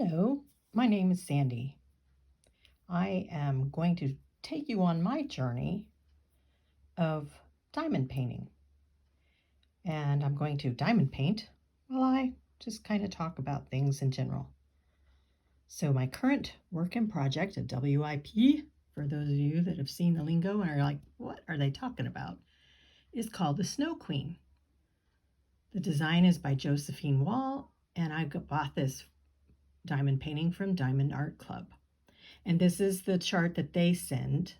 Hello, my name is Sandy. I am going to take you on my journey of diamond painting. And I'm going to diamond paint while I just kind of talk about things in general. So my current work in project, a WIP, for those of you that have seen the lingo and are like, what are they talking about, is called the Snow Queen. The design is by Josephine Wall, and I bought this diamond painting from Diamond Art Club. And this is the chart that they send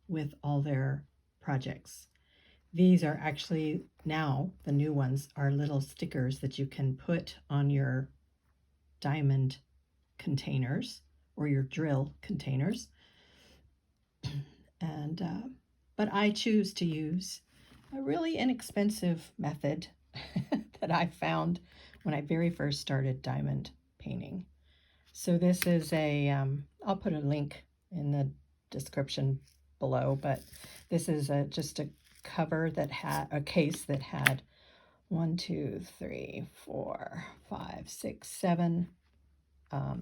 with all their projects. These are actually now, the new ones are little stickers that you can put on your diamond containers or your drill containers. But I choose to use a really inexpensive method that I found when I very first started diamond painting. So this is I'll put a link in the description below, but this is just a cover that had a case that had 1, 2, 3, 4, 5, 6, 7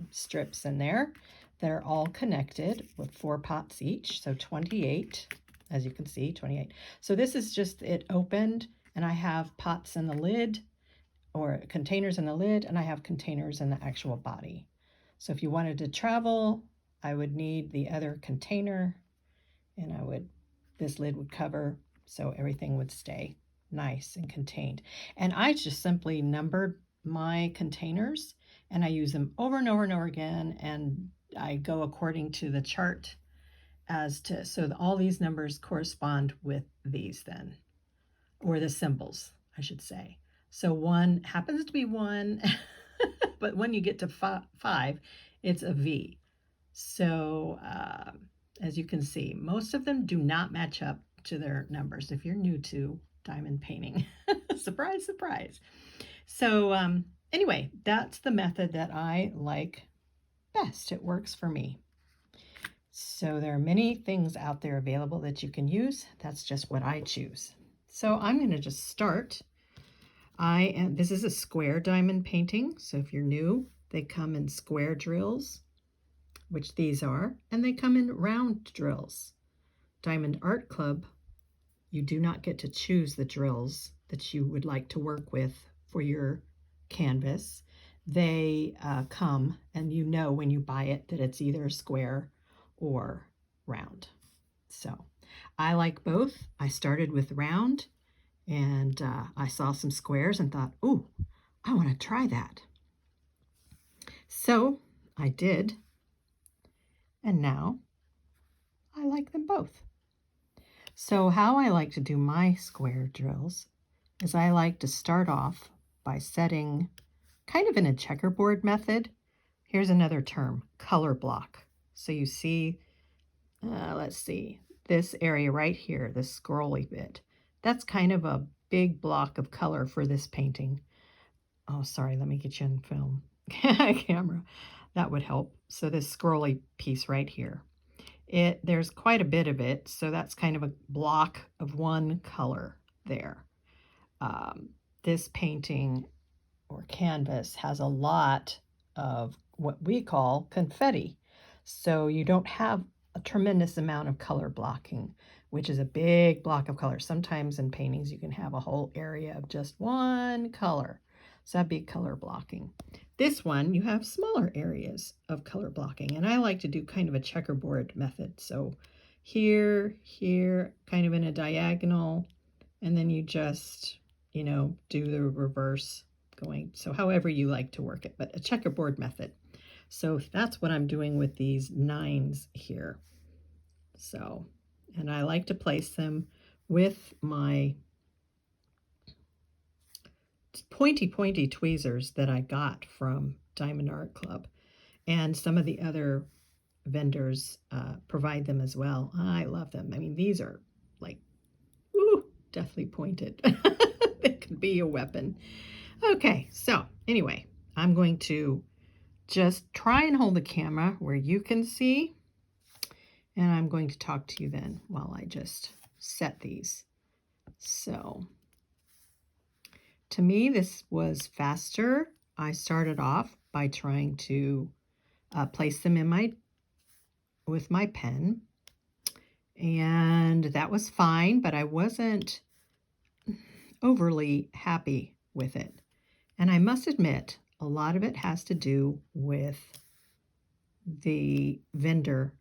strips in there that are all connected with 4 pots each, so 28, as you can see, 28. So this is just it opened, and I have pots in the lid, or containers in the lid, and I have containers in the actual body. So if you wanted to travel, I would need the other container, and this lid would cover so everything would stay nice and contained. And I just simply numbered my containers, and I use them over and over and over again, and I go according to the chart so all these numbers correspond with these then, or the symbols, I should say. So 1 happens to be 1, but when you get to 5, it's a V. So as you can see, most of them do not match up to their numbers if you're new to diamond painting. Surprise, surprise. So anyway, that's the method that I like best. It works for me. So there are many things out there available that you can use. That's just what I choose. So I'm going to just start. This is a square diamond painting. So if you're new, they come in square drills, which these are, and they come in round drills. Diamond Art Club, you do not get to choose the drills that you would like to work with for your canvas. They come, and you know when you buy it that it's either square or round. So I like both. I started with round, and I saw some squares and thought, ooh, I want to try that. So I did, and now I like them both. So how I like to do my square drills is I like to start off by setting kind of in a checkerboard method. Here's another term, color block. So you see, let's see, this area right here, this scrolly bit, that's kind of a big block of color for this painting. Oh, sorry, let me get you in film camera. That would help. So this scrolly piece right here, there's quite a bit of it, so that's kind of a block of one color there. This painting or canvas has a lot of what we call confetti, so you don't have a tremendous amount of color blocking, which is a big block of color. Sometimes in paintings you can have a whole area of just one color, so that'd be color blocking. This one, you have smaller areas of color blocking, and I like to do kind of a checkerboard method. So here, here, kind of in a diagonal, and then you just, do the reverse going. So however you like to work it, but a checkerboard method. So that's what I'm doing with these 9s here. So, and I like to place them with my pointy tweezers that I got from Diamond Art Club, and some of the other vendors provide them as well. I love them. I mean, these are like, ooh, definitely pointed. They could be a weapon. Okay, so anyway, I'm going to just try and hold the camera where you can see, and I'm going to talk to you then while I just set these. So to me, this was faster. I started off by trying to place them in with my pen, and that was fine, but I wasn't overly happy with it. And I must admit, a lot of it has to do with the vendor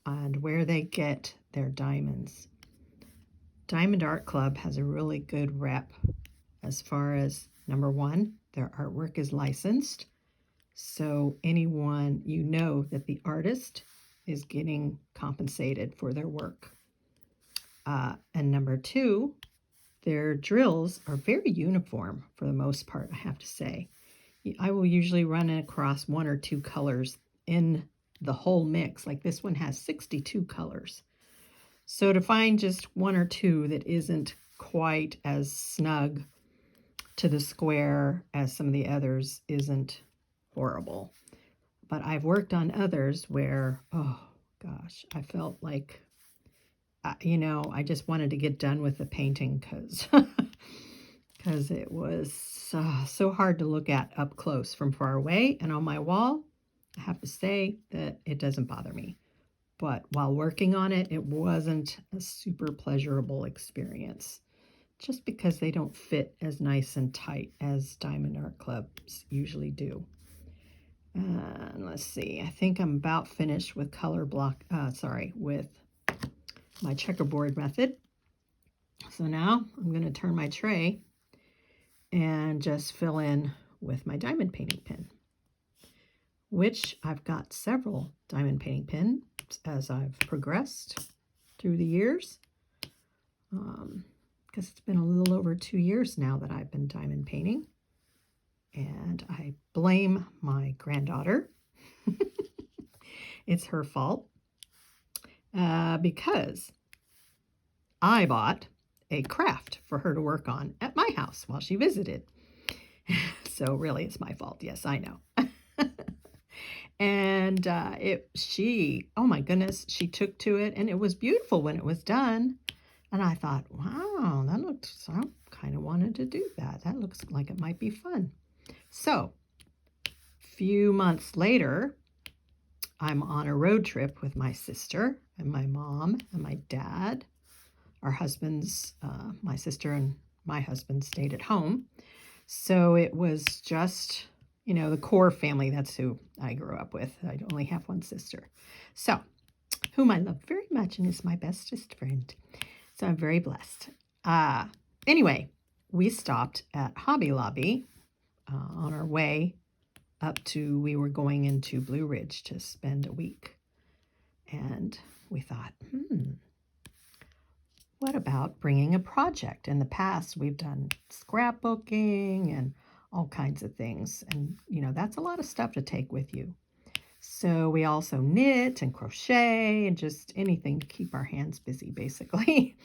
and where they get their diamonds. Diamond Art Club has a really good rep as far as, number one, their artwork is licensed. So anyone, you know that the artist is getting compensated for their work. And number two, their drills are very uniform for the most part, I have to say. I will usually run across one or two colors in the whole mix. Like this one has 62 colors. So to find just one or two that isn't quite as snug to the square as some of the others isn't horrible. But I've worked on others where, oh gosh, I felt like, I just wanted to get done with the painting because it was so hard to look at up close from far away. And on my wall, I have to say that it doesn't bother me. But while working on it, it wasn't a super pleasurable experience, just because they don't fit as nice and tight as Diamond Art Clubs usually do. And let's see, I think I'm about finished with with my checkerboard method. So now I'm going to turn my tray and just fill in with my diamond painting pen, which I've got several diamond painting pens as I've progressed through the years, because it's been a little over 2 years now that I've been diamond painting, and I blame my granddaughter. It's her fault, because I bought a craft for her to work on at my house while she visited. So really it's my fault. Yes, I know. And oh my goodness, she took to it, and it was beautiful when it was done. And I thought, wow, I kind of wanted to do that. That looks like it might be fun. So a few months later, I'm on a road trip with my sister and my mom and my dad. Our husbands, my sister and my husband stayed at home. So it was just, the core family. That's who I grew up with. I only have one sister. So, whom I love very much and is my bestest friend. So I'm very blessed. Anyway, we stopped at Hobby Lobby on our way we were going into Blue Ridge to spend a week. And we thought, what about bringing a project? In the past, we've done scrapbooking and all kinds of things. And, that's a lot of stuff to take with you. So we also knit and crochet and just anything to keep our hands busy, basically.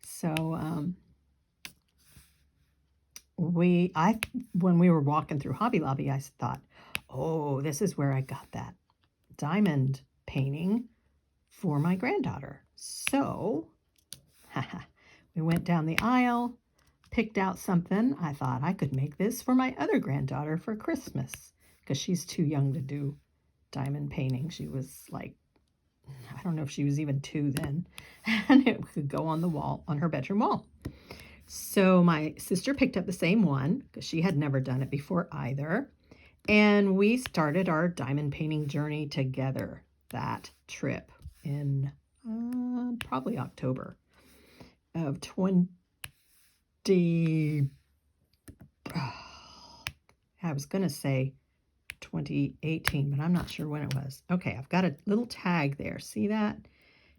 So when we were walking through Hobby Lobby, I thought, oh, this is where I got that diamond painting for my granddaughter. So we went down the aisle, picked out something. I thought I could make this for my other granddaughter for Christmas, because she's too young to do diamond painting. She was like, I don't know if she was even 2 then, and it could go on the wall, on her bedroom wall. So my sister picked up the same one, because she had never done it before either. And we started our diamond painting journey together that trip in probably October of 2018. I was going to say 2018, but I'm not sure when it was. Okay, I've got a little tag there. See that?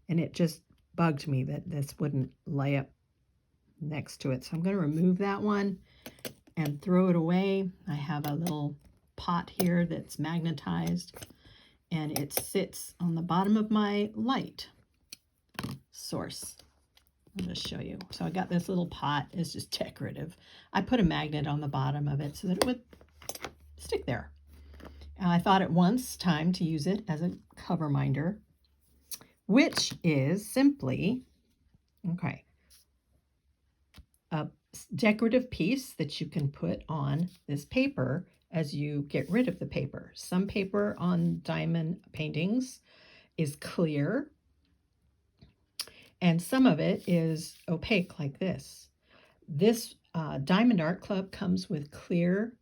And it just bugged me that this wouldn't lay up next to it. So I'm going to remove that one and throw it away. I have a little pot here that's magnetized, and it sits on the bottom of my light source. I'll just show you. So I got this little pot. It's just decorative. I put a magnet on the bottom of it so that it would stick there. And I thought it once time to use it as a cover minder, which is simply, a decorative piece that you can put on this paper as you get rid of the paper. Some paper on diamond paintings is clear, and some of it is opaque like this. This Diamond Art Club comes with clear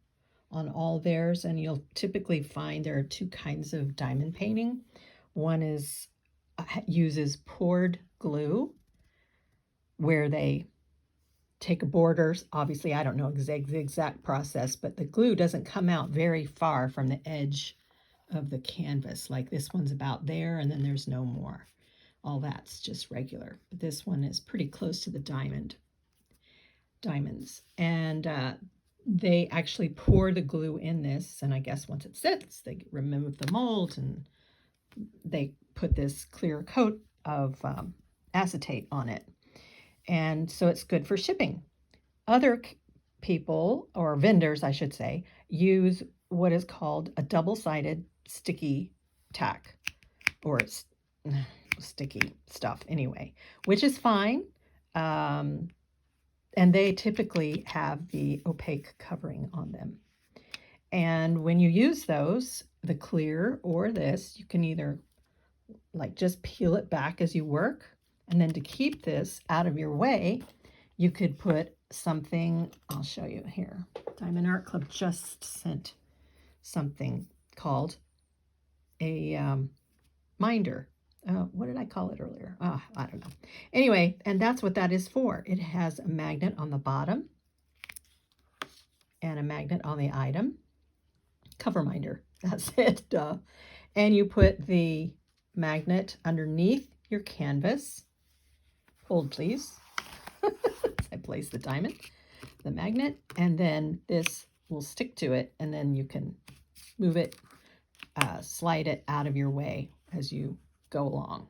on all theirs, and you'll typically find there are two kinds of diamond painting. One is uses poured glue, where they take a border. Obviously, I don't know the exact process, but the glue doesn't come out very far from the edge of the canvas. Like this one's about there, and then there's no more. All that's just regular. But this one is pretty close to the diamonds. And they actually pour the glue in this, and I guess once it sits, they remove the mold, and they put this clear coat of acetate on it. And so it's good for shipping. Other people, or vendors, I should say, use what is called a double-sided sticky tack, or it's sticky stuff anyway, which is fine. And they typically have the opaque covering on them. And when you use those, the clear or this, you can either like just peel it back as you work. And then to keep this out of your way, you could put something, I'll show you here. Diamond Art Club just sent something called a minder. What did I call it earlier? I don't know. Anyway, and that's what that is for. It has a magnet on the bottom and a magnet on the item. Cover minder, that's it, duh. And you put the magnet underneath your canvas. Hold, please. I place the diamond, the magnet, and then this will stick to it, and then you can move it, slide it out of your way as you go along.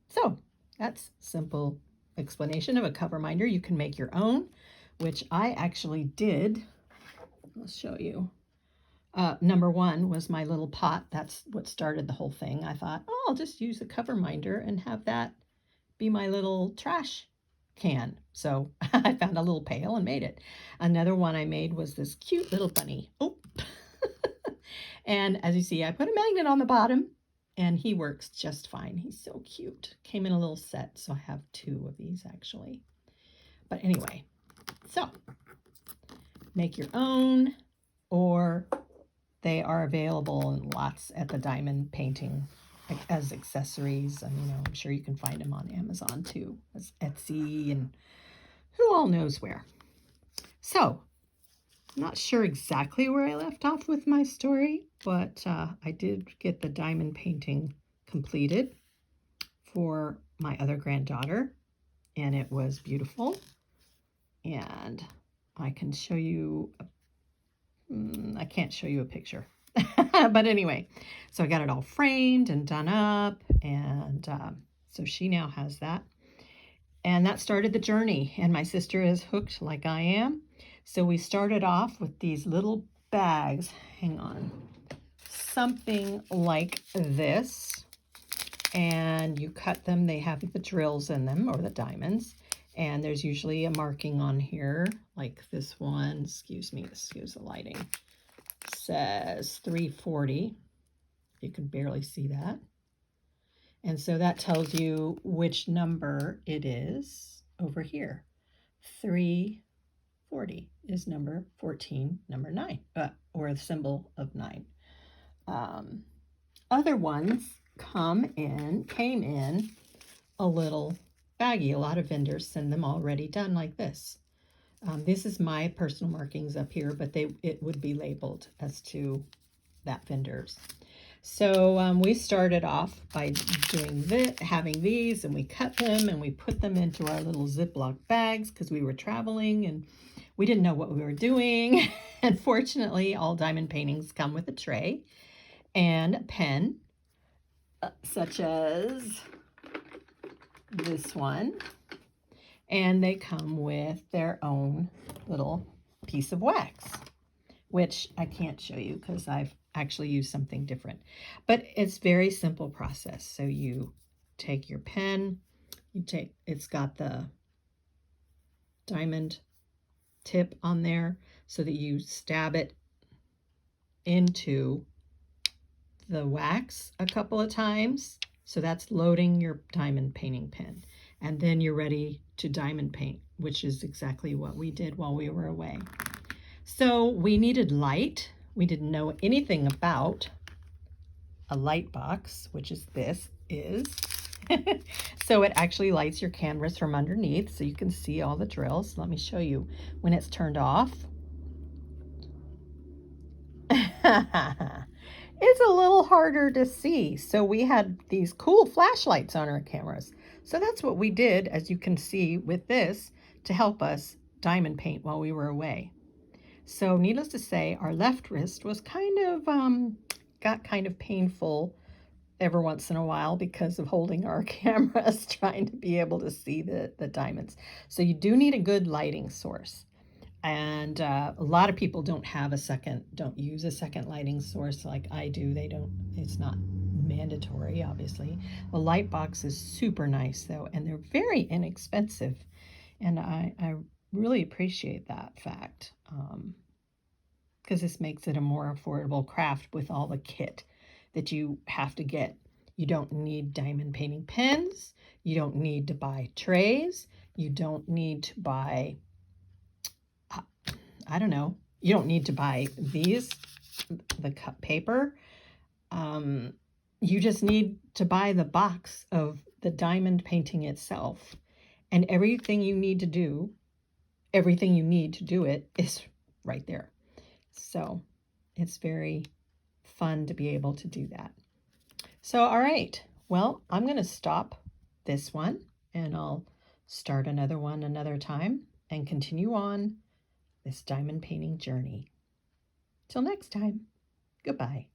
So that's simple explanation of a cover minder. You can make your own, which I actually did. I'll show you. Number one was my little pot. That's what started the whole thing. I thought, oh, I'll just use a cover minder and have that be my little trash can. So I found a little pail and made it. Another one I made was this cute little bunny. Oh, and as you see, I put a magnet on the bottom, and he works just fine. He's so cute. Came in a little set, so I have two of these actually. But anyway, so make your own, or they are available in lots at the diamond painting as accessories. And, I'm sure you can find them on Amazon too, as Etsy, and who all knows where. So I'm not sure exactly where I left off with my story, but I did get the diamond painting completed for my other granddaughter, and it was beautiful. And I can show you, I can't show you a picture. But anyway, so I got it all framed and done up, and so she now has that. And that started the journey, and my sister is hooked like I am. So we started off with these little bags, hang on, something like this, and you cut them. They have the drills in them, or the diamonds, and there's usually a marking on here, like this one, excuse the lighting, says 340. You can barely see that. And so that tells you which number it is over here. 340 is number 14, number 9, or the symbol of 9. Other ones came in a little baggie. A lot of vendors send them already done like this. This is my personal markings up here, but it would be labeled as to that vendor's. So we started off by doing this, having these, and we cut them and we put them into our little Ziploc bags because we were traveling and we didn't know what we were doing. And fortunately, all diamond paintings come with a tray and a pen, such as this one. And they come with their own little piece of wax, which I can't show you because I've actually used something different. But it's very simple process. So you take your pen, it's got the diamond tip on there so that you stab it into the wax a couple of times. So that's loading your diamond painting pen. And then you're ready to diamond paint, which is exactly what we did while we were away. So we needed light. We didn't know anything about a light box, which is this is. So it actually lights your canvas from underneath so you can see all the drills. Let me show you when it's turned off. It's a little harder to see. So we had these cool flashlights on our cameras. So that's what we did, as you can see with this, to help us diamond paint while we were away. So needless to say, our left wrist was got kind of painful every once in a while because of holding our cameras, trying to be able to see the diamonds. So you do need a good lighting source. And a lot of people don't use a second lighting source like I do. It's not mandatory, obviously. A light box is super nice though, and they're very inexpensive. And I really appreciate that fact, because this makes it a more affordable craft with all the kit that you have to get. You don't need diamond painting pens. You don't need to buy trays. You don't need to buy, I don't know, you don't need to buy the cut paper. You just need to buy the box of the diamond painting itself. And everything you need to do it is right there. So it's very fun to be able to do that. So, all right, well, I'm going to stop this one and I'll start another one another time and continue on this diamond painting journey. Till next time, goodbye.